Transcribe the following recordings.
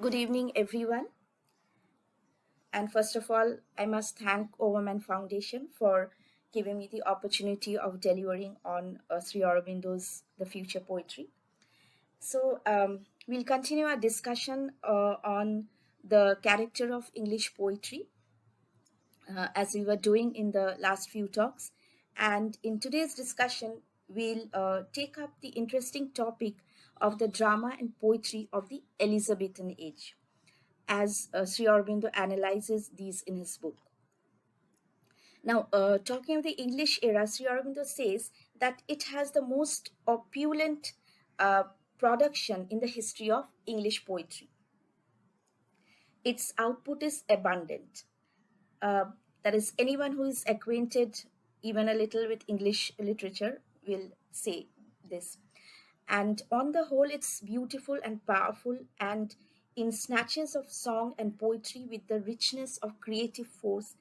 Good evening, everyone. And first of all, I must thank Overman Foundation for giving me the opportunity of delivering on Sri Aurobindo's The Future Poetry. We'll continue our discussion on the character of English poetry as we were doing in the last few talks. And in today's discussion, we'll take up the interesting topic of the drama and poetry of the Elizabethan age as Sri Aurobindo analyzes these in his book. Now, talking of the English era, Sri Aurobindo says that it has the most opulent uh, production in the history of English poetry. Its output is abundant. Uh, that is, anyone who is acquainted even a little with English literature will say this. And on the whole, it's beautiful and powerful, and in snatches of song and poetry with the richness of creative force,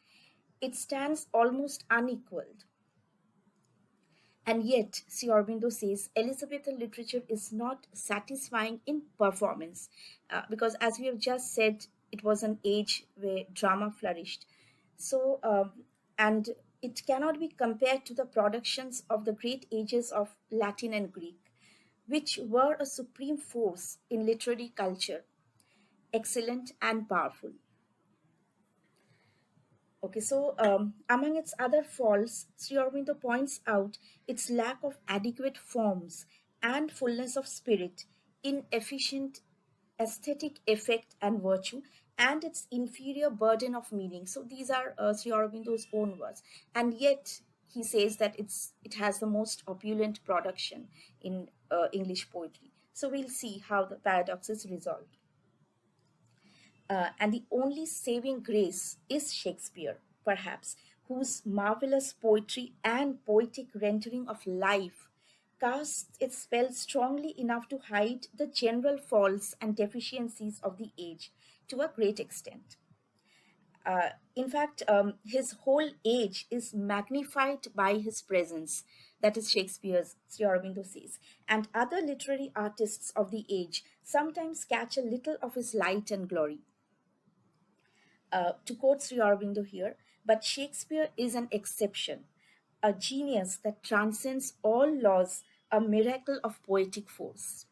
it stands almost unequaled. And yet, Sri Aurobindo says Elizabethan literature is not satisfying in performance, because as we have just said, it was an age where drama flourished. So, and it cannot be compared to the productions of the great ages of Latin and Greek, which were a supreme force in literary culture, excellent and powerful. Okay, so among its other faults, Sri Aurobindo points out its lack of adequate forms and fullness of spirit, inefficient aesthetic effect and virtue, and its inferior burden of meaning. So these are Sri Aurobindo's own words, and yet he says that it has the most opulent production in English poetry. So we'll see how the paradox is resolved. And the only saving grace is Shakespeare, perhaps, whose marvelous poetry and poetic rendering of life casts its spell strongly enough to hide the general faults and deficiencies of the age to a great extent. In fact, his whole age is magnified by his presence. That is Shakespeare's, Sri Aurobindo says. And other literary artists of the age sometimes catch a little of his light and glory. To quote Sri Aurobindo here, but Shakespeare is an exception, a genius that transcends all laws, a miracle of poetic force.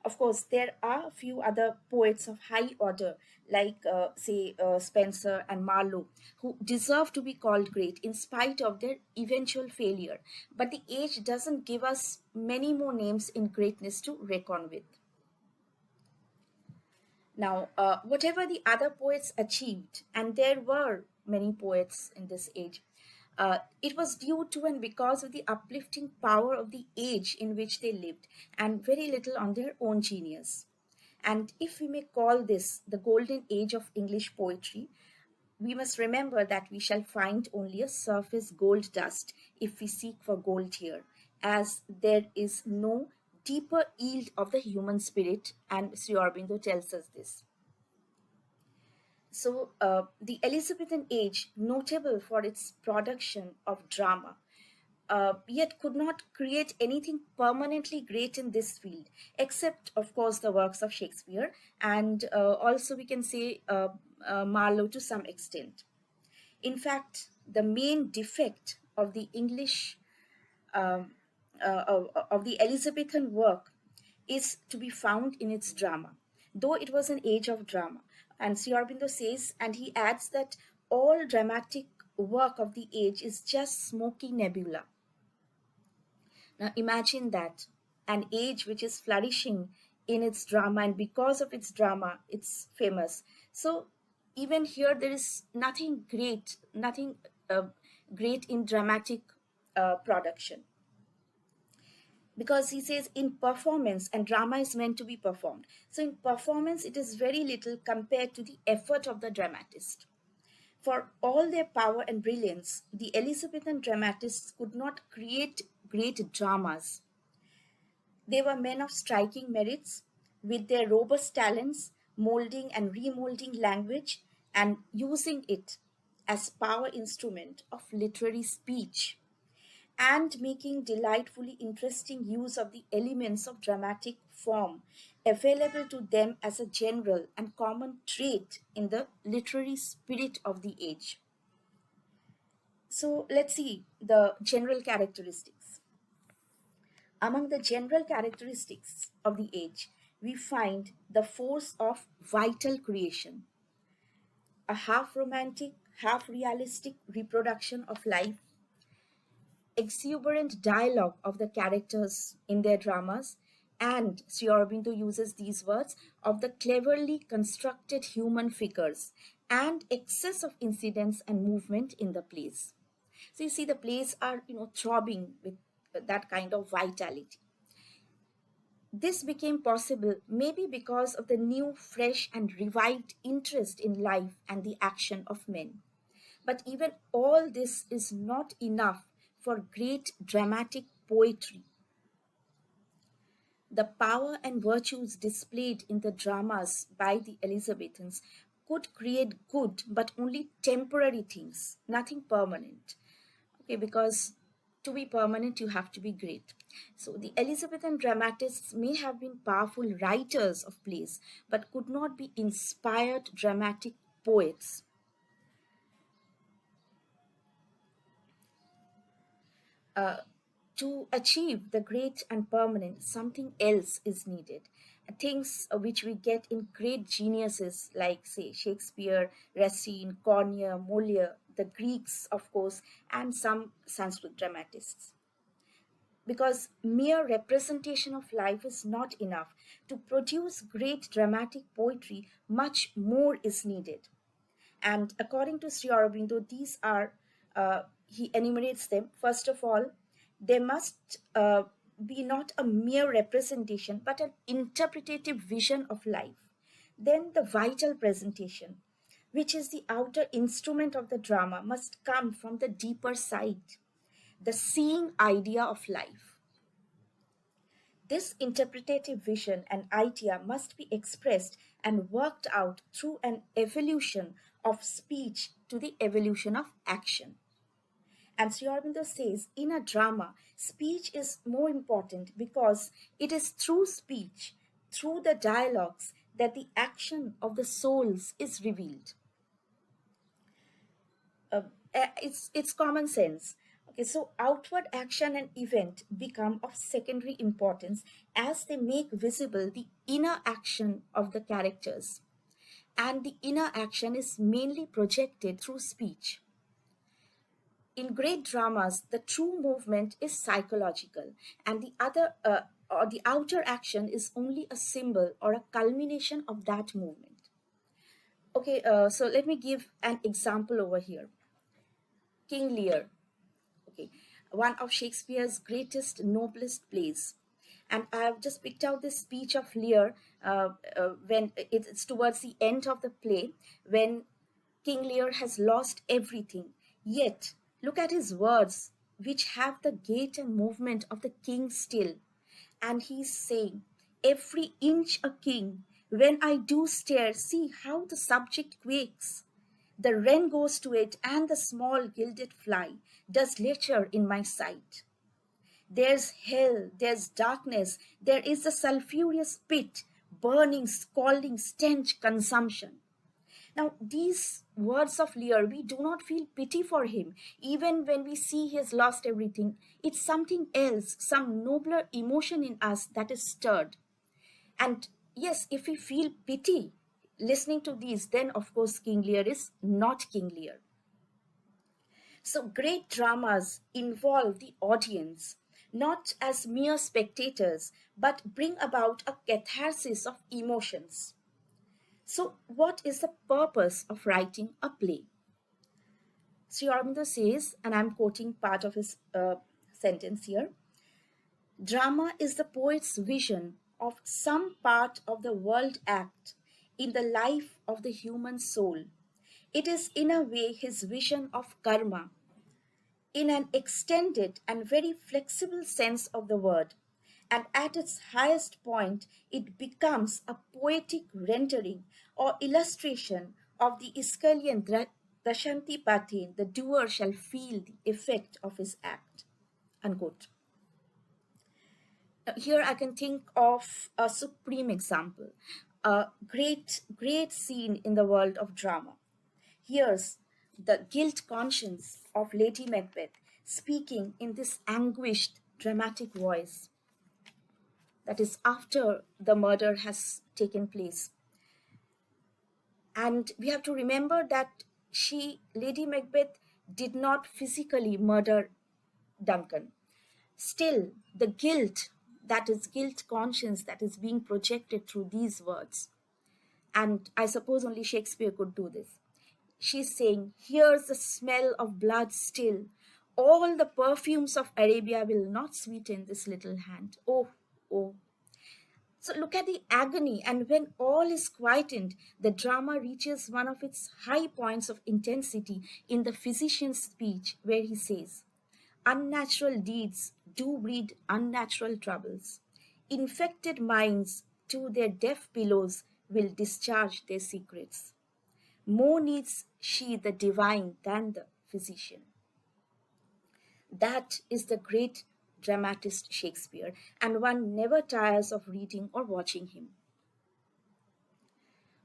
Of course, there are a few other poets of high order, like, say, Spenser and Marlowe, who deserve to be called great in spite of their eventual failure. But the age doesn't give us many more names in greatness to reckon with. Now, whatever the other poets achieved, and there were many poets in this age, it was due to and because of the uplifting power of the age in which they lived, and very little on their own genius. And if we may call this the golden age of English poetry, we must remember that we shall find only a surface gold dust if we seek for gold here, as there is no deeper yield of the human spirit, and Sri Aurobindo tells us this. So, the Elizabethan age, notable for its production of drama, yet could not create anything permanently great in this field, except, of course, the works of Shakespeare, and also we can say Marlowe to some extent. In fact, the main defect of the English of the Elizabethan work is to be found in its drama, though it was an age of drama. And Sri Aurobindo says, and he adds that all dramatic work of the age is just smoky nebula. Now imagine that an age which is flourishing in its drama, and because of its drama, it's famous. So even here, there is nothing great, nothing great in dramatic production, because he says in performance, and drama is meant to be performed, so in performance it is very little compared to the effort of the dramatist. For all their power and brilliance, the Elizabethan dramatists could not create great dramas. They were men of striking merits, with their robust talents molding and remolding language and using it as power instrument of literary speech. and making delightfully interesting use of the elements of dramatic form available to them as a general and common trait in the literary spirit of the age. So let's see the general characteristics. Among the general characteristics of the age, we find the force of vital creation, a half romantic, half realistic reproduction of life, exuberant dialogue of the characters in their dramas, and Sri Aurobindo uses these words of the cleverly constructed human figures and excess of incidents and movement in the plays. So you see, the plays are throbbing with that kind of vitality. This became possible maybe because of the new, fresh, and revived interest in life and the action of men. But even all this is not enough for great dramatic poetry. The power and virtues displayed in the dramas by the Elizabethans could create good but only temporary things, nothing permanent. Okay, because to be permanent, you have to be great. So the Elizabethan dramatists may have been powerful writers of plays, but could not be inspired dramatic poets. Uh, to achieve the great and permanent, something else is needed. Things which we get in great geniuses like, say, Shakespeare, Racine, Corneille, Molière, the Greeks, of course, and some Sanskrit dramatists. Because mere representation of life is not enough. To produce great dramatic poetry, much more is needed. And according to Sri Aurobindo, these are, he enumerates them. First of all, there must be not a mere representation, but an interpretative vision of life. Then the vital presentation, which is the outer instrument of the drama, must come from the deeper side, the seeing idea of life. This interpretative vision and idea must be expressed and worked out through an evolution of speech to the evolution of action. And Sri Aurobindo says in a drama, speech is more important because it is through speech, through the dialogues, that the action of the souls is revealed. uh, it's common sense. Okay, so outward action and event become of secondary importance as they make visible the inner action of the characters, and the inner action is mainly projected through speech. In great dramas, the true movement is psychological, and the other or the outer action is only a symbol or a culmination of that movement. Okay, so let me give an example over here. King Lear, okay, one of Shakespeare's greatest, noblest plays. And I've just picked out this speech of Lear when it's towards the end of the play, when King Lear has lost everything. Yet, look at his words, which have the gait and movement of the king still. And he's saying, every inch a king, when I do stare, see how the subject quakes. The wren goes to it, and the small gilded fly does lecher in my sight. There's hell, there's darkness, there is the sulphurous pit, burning, scalding stench, consumption. Now, these words of Lear, we do not feel pity for him, even when we see he has lost everything. It's something else, some nobler emotion in us that is stirred. And yes, if we feel pity listening to these, then of course King Lear is not King Lear. So great dramas involve the audience not as mere spectators, but bring about a catharsis of emotions. So, what is the purpose of writing a play? Sri Aurobindo says, and I'm quoting part of his sentence here: drama is the poet's vision of some part of the world act in the life of the human soul. It is, in a way, his vision of karma, in an extended and very flexible sense of the word. And at its highest point, it becomes a poetic rendering or illustration of the Aeschylean Dashanti Pathin, the doer shall feel the effect of his act. Unquote. Here I can think of a supreme example, a great scene in the world of drama. Here's the guilt conscience of Lady Macbeth speaking in this anguished, dramatic voice. That is after the murder has taken place. And we have to remember that Lady Macbeth, did not physically murder Duncan. Still, the guilt, that is guilt conscience, that is being projected through these words. And I suppose only Shakespeare could do this. She's saying, here's the smell of blood still. All the perfumes of Arabia will not sweeten this little hand. Oh, oh. So look at the agony, and when all is quietened, the drama reaches one of its high points of intensity in the physician's speech, where he says, unnatural deeds do breed unnatural troubles. Infected minds to their deaf pillows will discharge their secrets. More needs she the divine than the physician. That is the great dramatist Shakespeare, and one never tires of reading or watching him.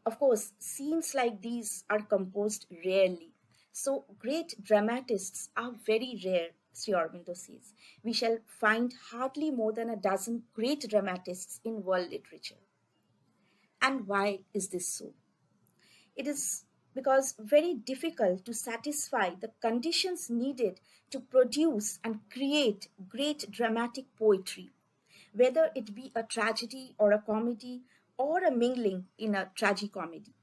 Of course, scenes like these are composed rarely. So, great dramatists are very rare, Sri Aurobindo says. We shall find hardly more than a dozen great dramatists in world literature. And why is this so? It is because very difficult to satisfy the conditions needed to produce and create great dramatic poetry, whether it be a tragedy or a comedy or a mingling in a tragicomedy.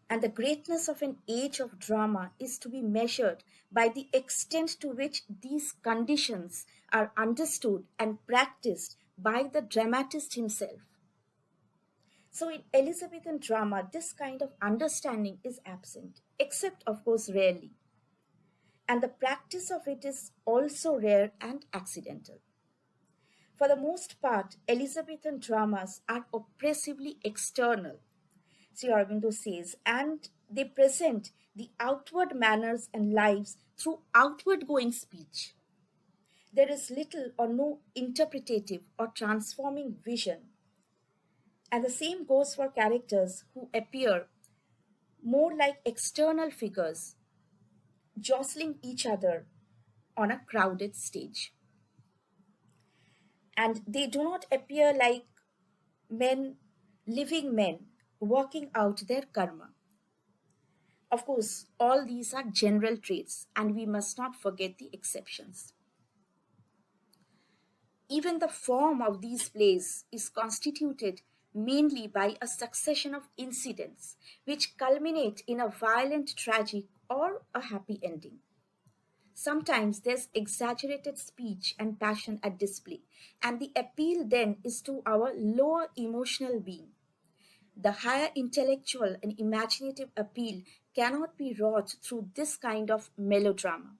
And the greatness of an age of drama is to be measured by the extent to which these conditions are understood and practiced by the dramatist himself. So, in Elizabethan drama, this kind of understanding is absent, except, of course, rarely. And the practice of it is also rare and accidental. For the most part, Elizabethan dramas are oppressively external, Sri Aurobindo says, and they present the outward manners and lives through outward going speech. There is little or no interpretative or transforming vision. And the same goes for characters who appear more like external figures jostling each other on a crowded stage. And they do not appear like men, living men, working out their karma. Of course, all these are general traits, and we must not forget the exceptions. Even the form of these plays is constituted mainly by a succession of incidents which culminate in a violent, tragic, or a happy ending. Sometimes there's exaggerated speech and passion at display, and the appeal then is to our lower emotional being. The higher intellectual and imaginative appeal cannot be wrought through this kind of melodrama.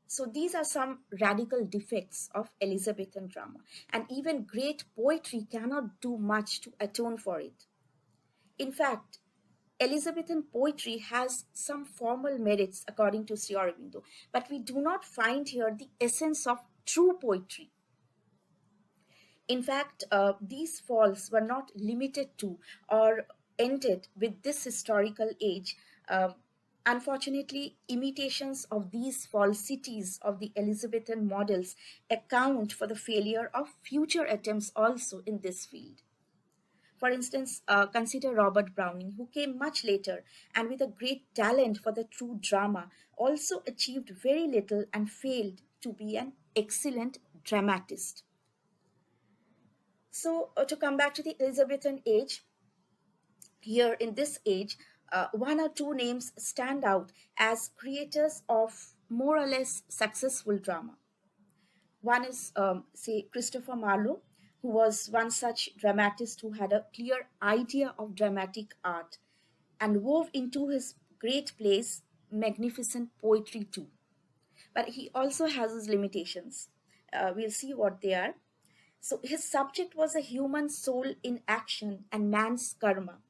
So these are some radical defects of Elizabethan drama, and even great poetry cannot do much to atone for it. In fact, Elizabethan poetry has some formal merits according to Sri Aurobindo, but we do not find here the essence of true poetry. In fact, these falls were not limited to or ended with this historical age. Unfortunately, imitations of these falsities of the Elizabethan models account for the failure of future attempts also in this field. For instance, consider Robert Browning, who came much later and with a great talent for the true drama, also achieved very little and failed to be an excellent dramatist. So, to come back to the Elizabethan age, here in this age, one or two names stand out as creators of more or less successful drama. One is, say, Christopher Marlowe, who was one such dramatist who had a clear idea of dramatic art and wove into his great plays magnificent poetry too. But he also has his limitations. We'll see what they are. So his subject was a human soul in action, and man's karma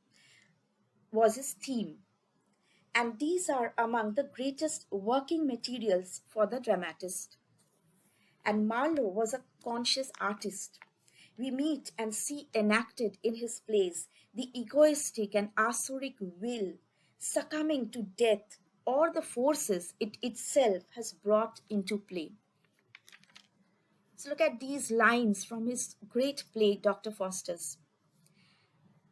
was his theme. And these are among the greatest working materials for the dramatist. And Marlowe was a conscious artist. We meet and see enacted in his plays the egoistic and asuric will succumbing to death or the forces it itself has brought into play. So look at these lines from his great play, Dr. Faustus.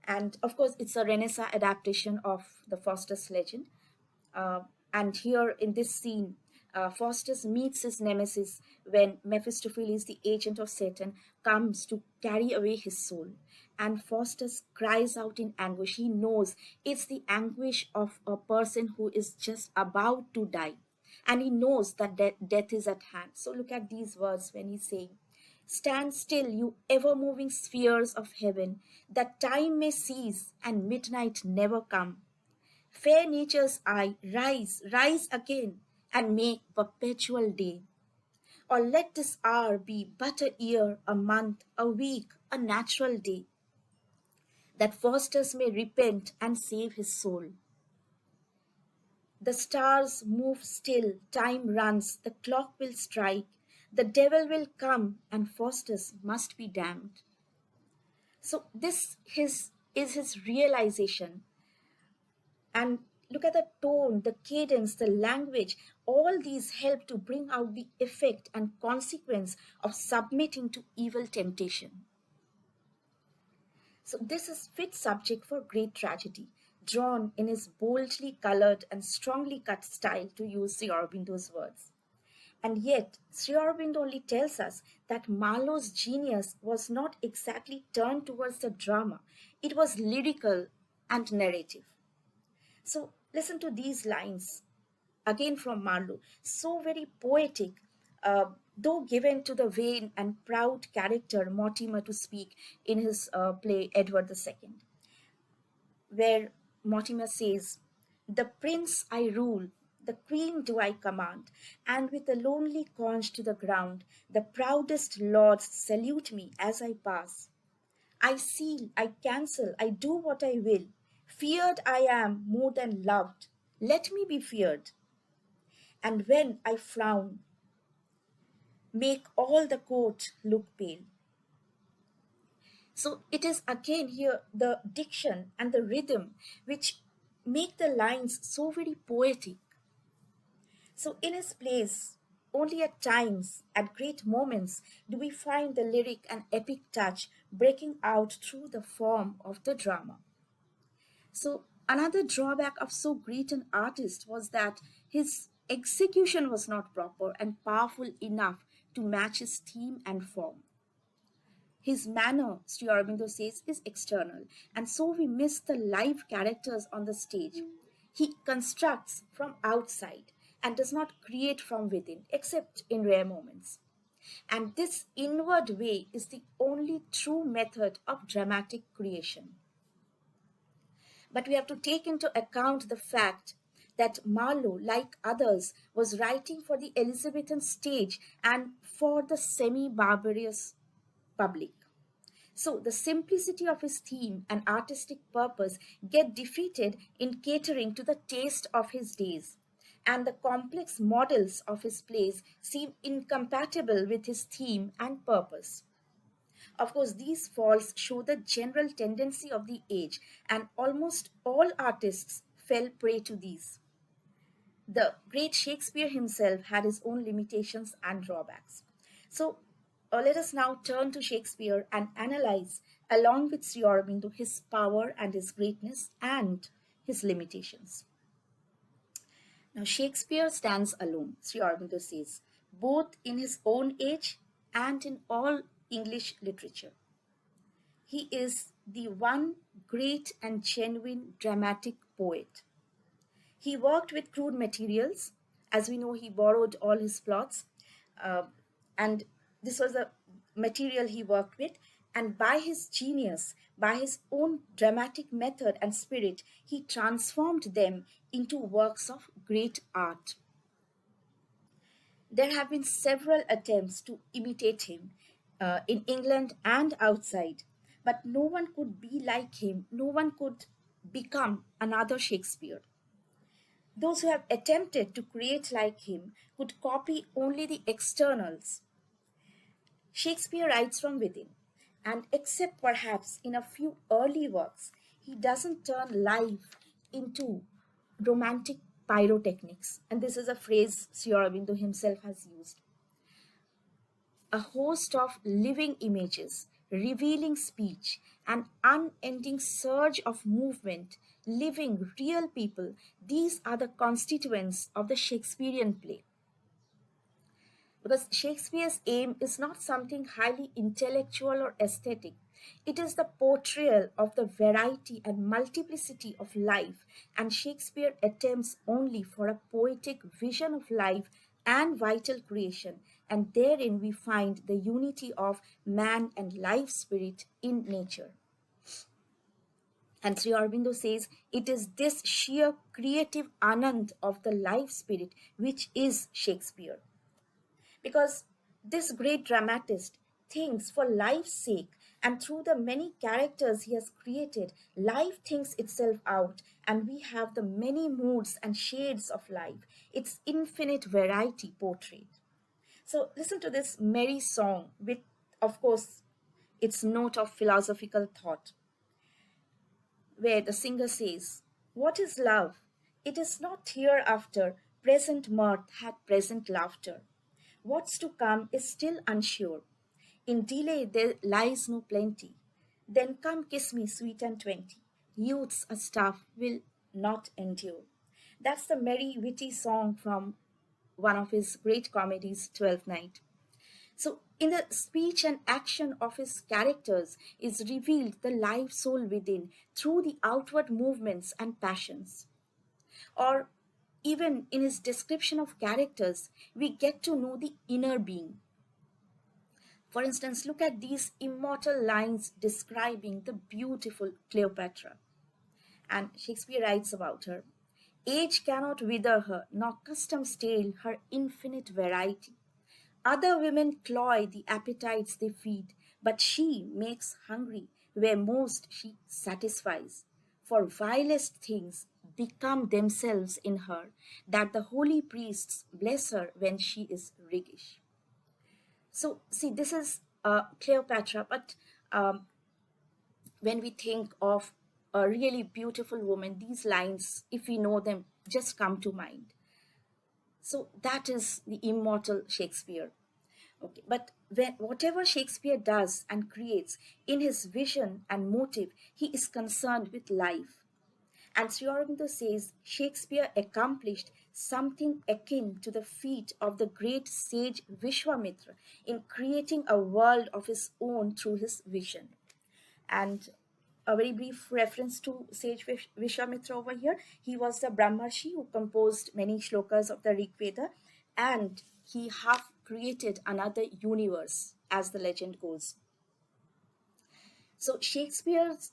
And of course, it's a Renaissance adaptation of the Faustus legend. Uh, and here in this scene, Faustus meets his nemesis when Mephistopheles, the agent of Satan, comes to carry away his soul. And Faustus cries out in anguish. He knows it's the anguish of a person who is just about to die. And he knows that death is at hand. So look at these words when he's saying, stand still, you ever moving spheres of heaven, that time may cease and midnight never come. Fair nature's eye, rise, rise again, and make perpetual day. Or let this hour be but a year, a month, a week, a natural day, that Faustus may repent and save his soul. The stars move still, time runs, the clock will strike, the devil will come, and Faustus must be damned. So is his realization. And look at the tone, the cadence, the language. All these help to bring out the effect and consequence of submitting to evil temptation. So this is fit subject for great tragedy, drawn in his boldly colored and strongly cut style, to use Sri Aurobindo's words. And yet, Sri Aurobindo only tells us that Marlowe's genius was not exactly turned towards the drama. It was lyrical and narrative. So listen to these lines again from Marlowe, so very poetic, though given to the vain and proud character Mortimer to speak in his play Edward II, where Mortimer says, the prince I rule, the queen do I command, and with a lonely conch to the ground, the proudest lords salute me as I pass. I seal, I cancel, I do what I will. Feared I am more than loved. Let me be feared. And when I frown, make all the court look pale. So it is again here the diction and the rhythm which make the lines so very poetic. So in his plays, only at times, at great moments, do we find the lyric and epic touch breaking out through the form of the drama. So another drawback of so great an artist was that his execution was not proper and powerful enough to match his theme and form. His manner, Sri Aurobindo says, is external, and so we miss the live characters on the stage. He constructs from outside and does not create from within, except in rare moments. And this inward way is the only true method of dramatic creation. But we have to take into account the fact that Marlowe, like others, was writing for the Elizabethan stage and for the semi barbarous public. So the simplicity of his theme and artistic purpose get defeated in catering to the taste of his days, and the complex models of his plays seem incompatible with his theme and purpose. Of course, these faults show the general tendency of the age, and almost all artists fell prey to these. The great Shakespeare himself had his own limitations and drawbacks. So, let us now turn to Shakespeare and analyze, along with Sri Aurobindo, his power and his greatness and his limitations. Now, Shakespeare stands alone, Sri Aurobindo says, both in his own age and in all English literature. He is the one great and genuine dramatic poet. He worked with crude materials. As we know, he borrowed all his plots, uh, and this was the material he worked with. And by his genius, by his own dramatic method and spirit, he transformed them into works of great art. There have been several attempts to imitate him in England and outside, but no one could be like him. No one could become another Shakespeare. Those who have attempted to create like him could copy only the externals. Shakespeare writes from within, and except perhaps in a few early works, he doesn't turn life into romantic pyrotechnics. And this is a phrase Sri Aurobindo himself has used. A host of living images, revealing speech, an unending surge of movement, living real people, these are the constituents of the Shakespearean play. Because Shakespeare's aim is not something highly intellectual or aesthetic. It is the portrayal of the variety and multiplicity of life, and Shakespeare attempts only for a poetic vision of life and vital creation, and therein we find the unity of man and life spirit in nature. And Sri Aurobindo says it is this sheer creative anand of the life spirit which is Shakespeare. Because this great dramatist thinks for life's sake, and through the many characters he has created, life thinks itself out, and we have the many moods and shades of life, its infinite variety portrayed. So, listen to this merry song with, of course, its note of philosophical thought, where the singer says, "What is love? It is not hereafter, present mirth hath present laughter. What's to come is still unsure. In delay there lies no plenty. Then come kiss me, sweet and 20. Youth's a staff will not endure." That's the merry, witty song from one of his great comedies, Twelfth Night. So, in the speech and action of his characters is revealed the life soul within through the outward movements and passions. Or even in his description of characters, we get to know the inner being. For instance, look at these immortal lines describing the beautiful Cleopatra. And Shakespeare writes about her: "Age cannot wither her, nor custom stale her infinite variety. Other women cloy the appetites they feed, but she makes hungry where most she satisfies. For vilest things become themselves in her, that the holy priests bless her when she is riggish." So, see, this is Cleopatra, but um, when we think of a really beautiful woman, these lines, if we know them, just come to mind. So, that is the immortal Shakespeare. Okay, but whatever Shakespeare does and creates, in his vision and motive, he is concerned with life. And Sri Aurobindo says Shakespeare accomplished something akin to the feat of the great sage Vishwamitra in creating a world of his own through his vision. And a very brief reference to sage Vishwamitra over here. He was the Brahmarshi who composed many shlokas of the Rig Veda, and he half created another universe, as the legend goes. So Shakespeare's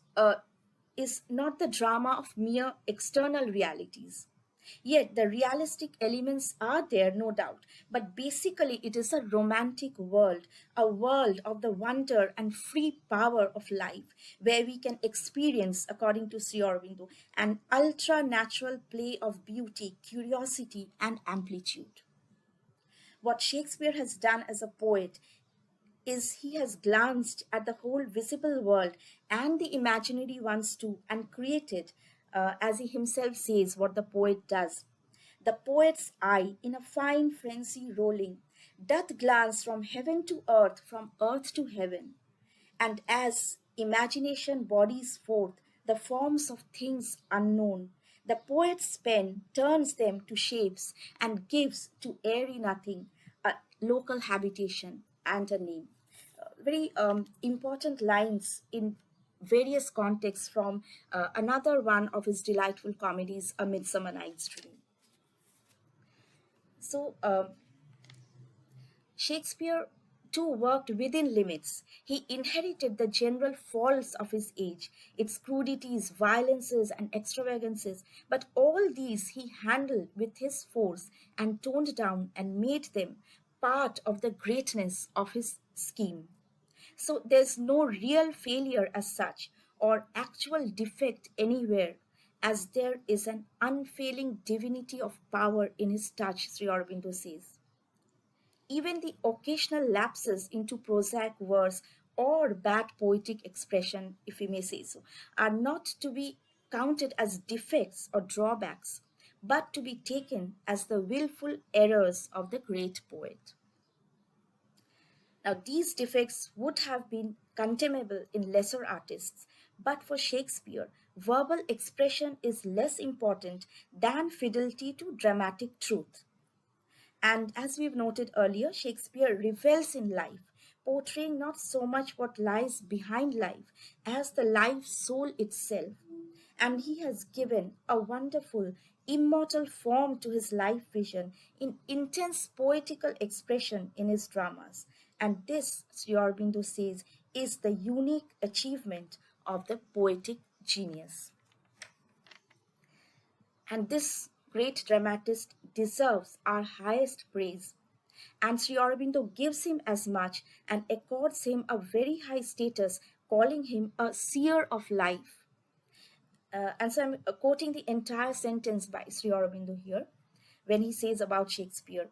is not the drama of mere external realities. Yet the realistic elements are there, no doubt, but basically it is a romantic world, a world of the wonder and free power of life, where we can experience, according to Sri Aurobindo, an ultra natural play of beauty, curiosity, and amplitude. What Shakespeare has done as a poet is he has glanced at the whole visible world and the imaginary ones too, and created, as he himself says, what the poet does. "The poet's eye, in a fine frenzy rolling, doth glance from heaven to earth, from earth to heaven. And as imagination bodies forth the forms of things unknown, the poet's pen turns them to shapes and gives to airy nothing a local habitation and a name." Very important lines in various contexts from another one of his delightful comedies, A Midsummer Night's Dream. So, Shakespeare too worked within limits. He inherited the general faults of his age, its crudities, violences, and extravagances, but all these he handled with his force and toned down and made them part of the greatness of his scheme. So there's no real failure as such or actual defect anywhere. as there is an unfailing divinity of power in his touch, Sri Aurobindo says. Even the occasional lapses into prosaic verse or bad poetic expression, if we may say so, are not to be counted as defects or drawbacks, but to be taken as the willful errors of the great poet. Now, these defects would have been condemnable in lesser artists, but for Shakespeare, verbal expression is less important than fidelity to dramatic truth. And as we've noted earlier, Shakespeare revels in life, portraying not so much what lies behind life as the life soul itself. And he has given a wonderful, immortal form to his life vision in intense poetical expression in his dramas. And this, Sri Aurobindo says, is the unique achievement of the poetic genius. And this great dramatist deserves our highest praise. And Sri Aurobindo gives him as much and accords him a very high status, calling him a seer of life. And so I'm quoting the entire sentence by Sri Aurobindo here when he says about Shakespeare.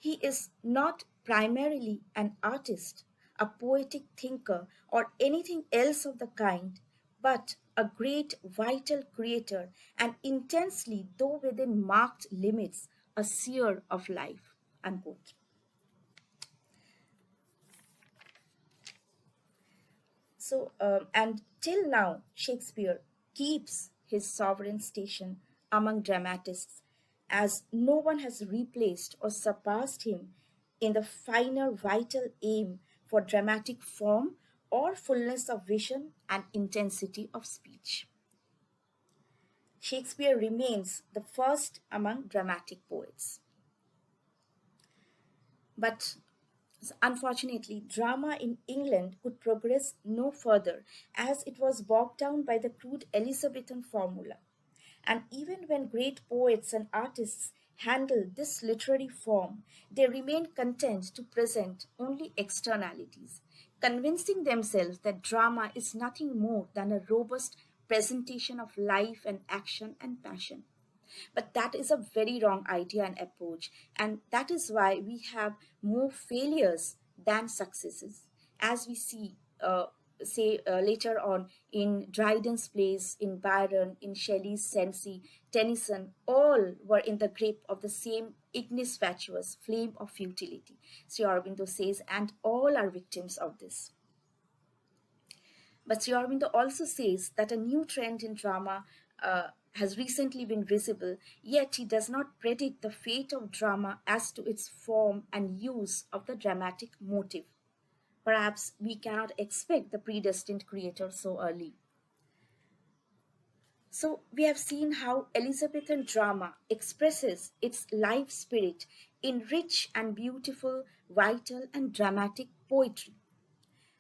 He is not primarily an artist, a poetic thinker, or anything else of the kind, but a great vital creator and intensely, though within marked limits, a seer of life. Unquote. And till now, Shakespeare keeps his sovereign station among dramatists, as no one has replaced or surpassed him in the finer vital aim for dramatic form or fullness of vision and intensity of speech. Shakespeare remains the first among dramatic poets. But unfortunately, drama in England could progress no further as it was bogged down by the crude Elizabethan formula. And even when great poets and artists handle this literary form, they remain content to present only externalities, convincing themselves that drama is nothing more than a robust presentation of life and action and passion. But that is a very wrong idea and approach. And that is why we have more failures than successes. As we see, later on in Dryden's plays, in Byron, in Shelley's Cenci, Tennyson, all were in the grip of the same ignis fatuus, flame of futility, Sri Aurobindo says, and all are victims of this. But Sri Aurobindo also says that a new trend in drama has recently been visible, yet he does not predict the fate of drama as to its form and use of the dramatic motive. Perhaps we cannot expect the predestined creator so early. So, we have seen how Elizabethan drama expresses its life spirit in rich and beautiful, vital, and dramatic poetry.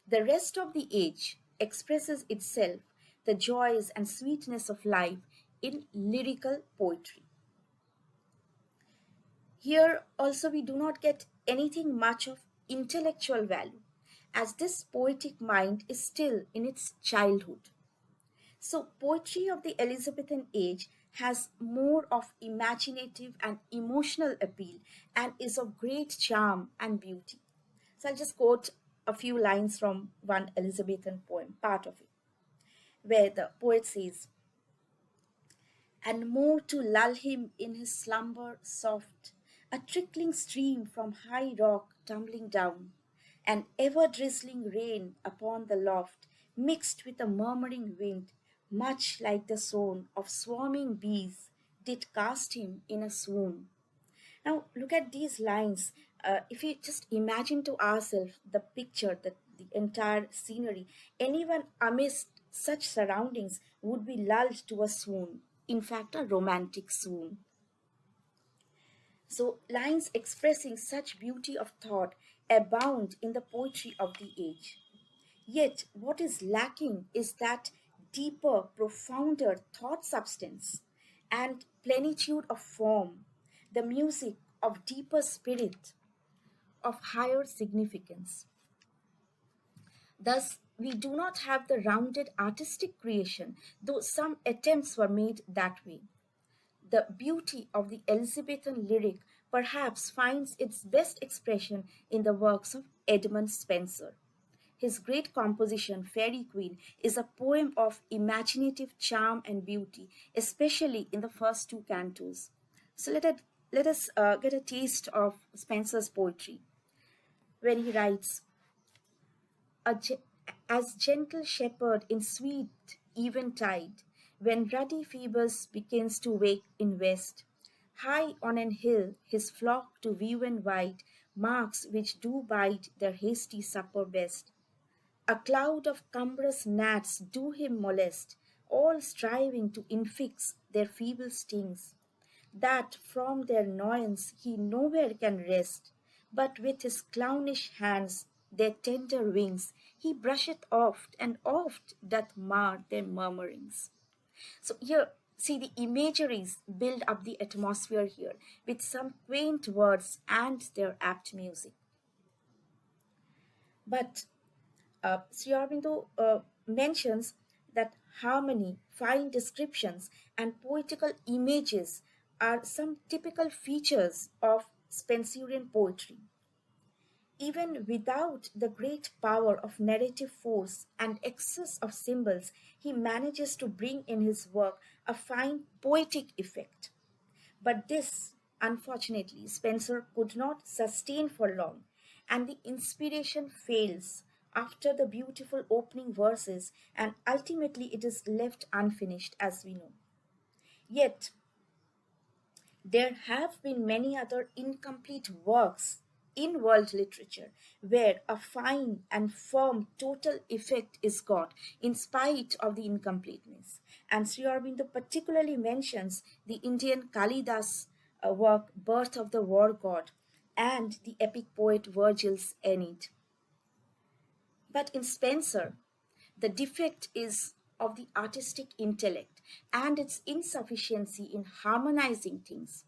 The rest of the age expresses itself, the joys and sweetness of life, in lyrical poetry. Here also we do not get anything much of intellectual value, as this poetic mind is still in its childhood. So, poetry of the Elizabethan age has more of imaginative and emotional appeal and is of great charm and beauty. So, I'll just quote a few lines from one Elizabethan poem, part of it, where the poet says, and more to lull him in his slumber soft, a trickling stream from high rock tumbling down, an ever drizzling rain upon the loft, mixed with a murmuring wind, much like the sound of swarming bees, did cast him in a swoon. Now, look at these lines. If we just imagine to ourselves the picture, the entire scenery, anyone amidst such surroundings would be lulled to a swoon, in fact, a romantic swoon. So, lines expressing such beauty of thought abound in the poetry of the age. Yet, what is lacking is that deeper, profounder thought substance and plenitude of form, the music of deeper spirit, of higher significance. Thus, we do not have the rounded artistic creation, though some attempts were made that way. The beauty of the Elizabethan lyric perhaps finds its best expression in the works of Edmund Spenser. His great composition, Fairy Queen, is a poem of imaginative charm and beauty, especially in the first two cantos. So let us get a taste of Spenser's poetry when he writes, a ge- as gentle shepherd in sweet eventide, when ruddy Phoebus begins to wake in west, high on an hill his flock to view and wide, marks which do bide their hasty supper best. A cloud of cumbrous gnats do him molest, all striving to infix their feeble stings, that from their annoyance he nowhere can rest, but with his clownish hands their tender wings he brusheth oft, and oft doth mar their murmurings. So here, see the imageries build up the atmosphere here with some quaint words and their apt music. But Sri Aurobindo mentions that harmony, fine descriptions, and poetical images are some typical features of Spenserian poetry. Even without the great power of narrative force and excess of symbols, he manages to bring in his work a fine poetic effect. But this, unfortunately, Spencer could not sustain for long, and the inspiration fails after the beautiful opening verses, and ultimately it is left unfinished, as we know. Yet, there have been many other incomplete works in world literature where a fine and firm total effect is got in spite of the incompleteness. And Sri Aurobindo particularly mentions the Indian Kalidas work Birth of the War God and the epic poet Virgil's Aeneid. But in Spenser, the defect is of the artistic intellect and its insufficiency in harmonizing things.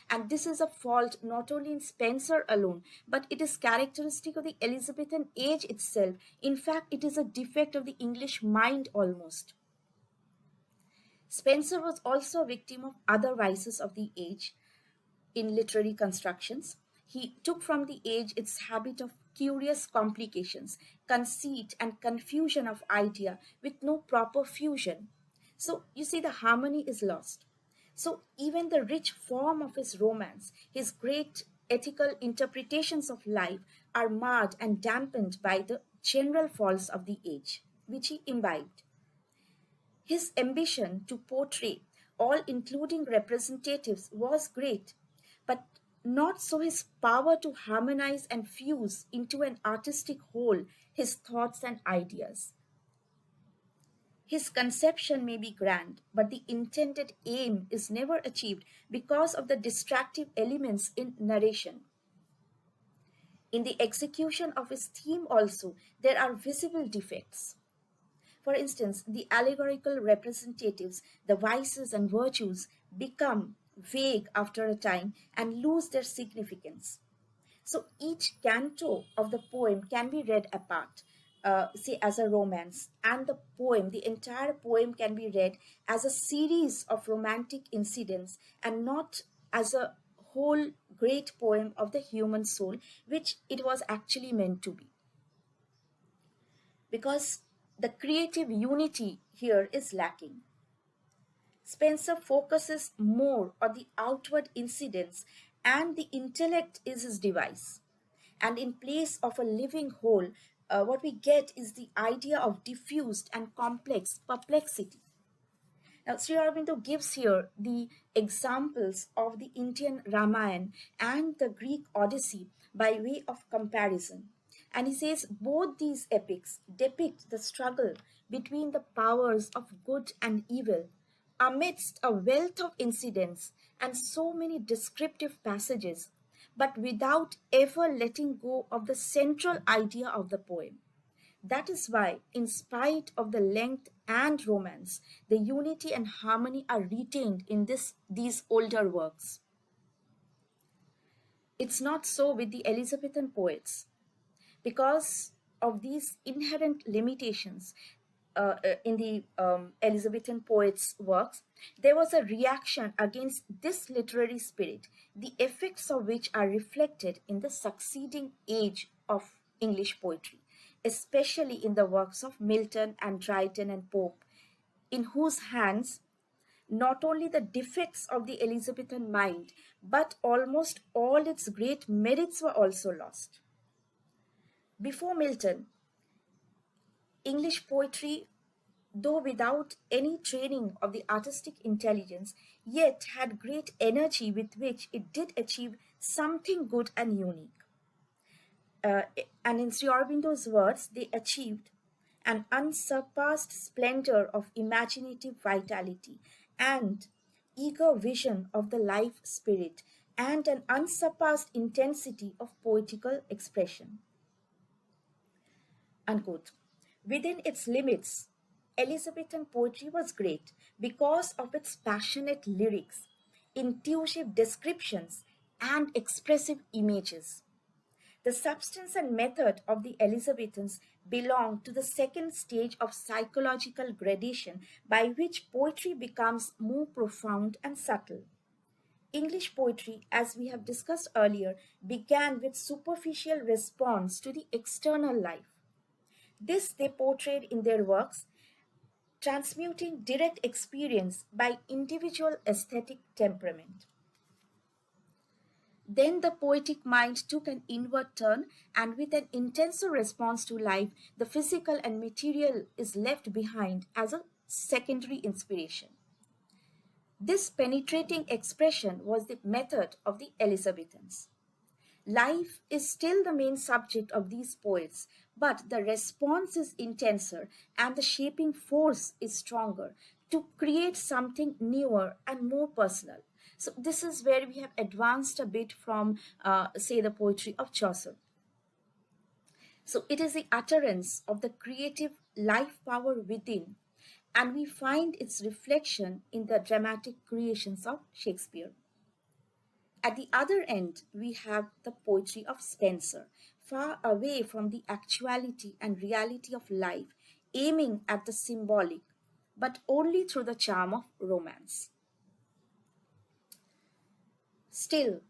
And this is a fault not only in Spenser alone, but it is characteristic of the Elizabethan age itself. In fact, it is a defect of the English mind almost. Spenser was also a victim of other vices of the age in literary constructions. He took from the age its habit of curious complications, conceit, and confusion of idea with no proper fusion. So you see, the harmony is lost. So even the rich form of his romance, his great ethical interpretations of life, are marred and dampened by the general faults of the age, which he imbibed. His ambition to portray all including representatives was great, but not so his power to harmonize and fuse into an artistic whole his thoughts and ideas. His conception may be grand, but the intended aim is never achieved because of the distractive elements in narration. In the execution of his theme, also, there are visible defects. For instance, the allegorical representatives, the vices and virtues, become vague after a time and lose their significance. So each canto of the poem can be read apart, say as a romance, and the entire poem can be read as a series of romantic incidents and not as a whole great poem of the human soul, which it was actually meant to be. Because the creative unity here is lacking. Spencer focuses more on the outward incidents, and the intellect is his device. And in place of a living whole, what we get is the idea of diffused and complex perplexity. Now, Sri Aurobindo gives here the examples of the Indian Ramayana and the Greek Odyssey by way of comparison. And he says both these epics depict the struggle between the powers of good and evil amidst a wealth of incidents and so many descriptive passages, but without ever letting go of the central idea of the poem. That is why, in spite of the length and romance, the unity and harmony are retained in these older works. It's not so with the Elizabethan poets, because of these inherent limitations in the Elizabethan poets' works, there was a reaction against this literary spirit, the effects of which are reflected in the succeeding age of English poetry, especially in the works of Milton and Dryden and Pope, in whose hands not only the defects of the Elizabethan mind, but almost all its great merits were also lost. Before Milton, English poetry, though without any training of the artistic intelligence, yet had great energy with which it did achieve something good and unique. And in Sri Aurobindo's words, they achieved an unsurpassed splendor of imaginative vitality and eager vision of the life spirit and an unsurpassed intensity of poetical expression. Unquote. Within its limits, Elizabethan poetry was great because of its passionate lyrics, intuitive descriptions, and expressive images. The substance and method of the Elizabethans belong to the second stage of psychological gradation by which poetry becomes more profound and subtle. English poetry, as we have discussed earlier, began with superficial response to the external life. This they portrayed in their works, transmuting direct experience by individual aesthetic temperament. Then the poetic mind took an inward turn, and with an intenser response to life, the physical and material is left behind as a secondary inspiration. This penetrating expression was the method of the Elizabethans. Life is still the main subject of these poets, but the response is intenser and the shaping force is stronger to create something newer and more personal. So, this is where we have advanced a bit from, say, the poetry of Chaucer. So, it is the utterance of the creative life power within, and we find its reflection in the dramatic creations of Shakespeare. At the other end, we have the poetry of Spenser, far away from the actuality and reality of life, aiming at the symbolic, but only through the charm of romance. Still,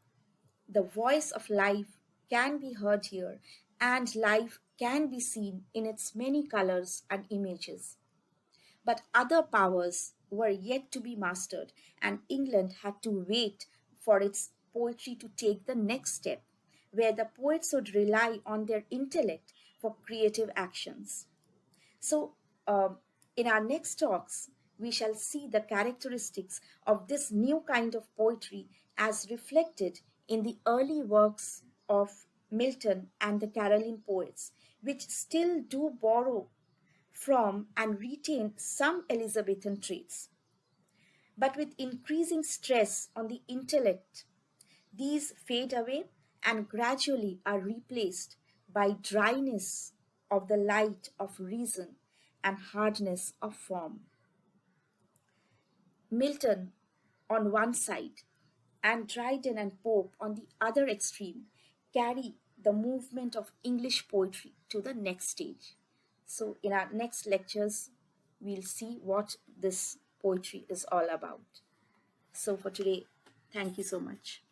the voice of life can be heard here, and life can be seen in its many colors and images. But other powers were yet to be mastered, and England had to wait for its poetry to take the next step, where the poets would rely on their intellect for creative actions. So, in our next talks, we shall see the characteristics of this new kind of poetry as reflected in the early works of Milton and the Caroline poets, which still do borrow from and retain some Elizabethan traits. But with increasing stress on the intellect, these fade away and gradually are replaced by dryness of the light of reason and hardness of form. Milton on one side and Dryden and Pope on the other extreme carry the movement of English poetry to the next stage. So, in our next lectures, we'll see what this poetry is all about. So, for today, thank you so much.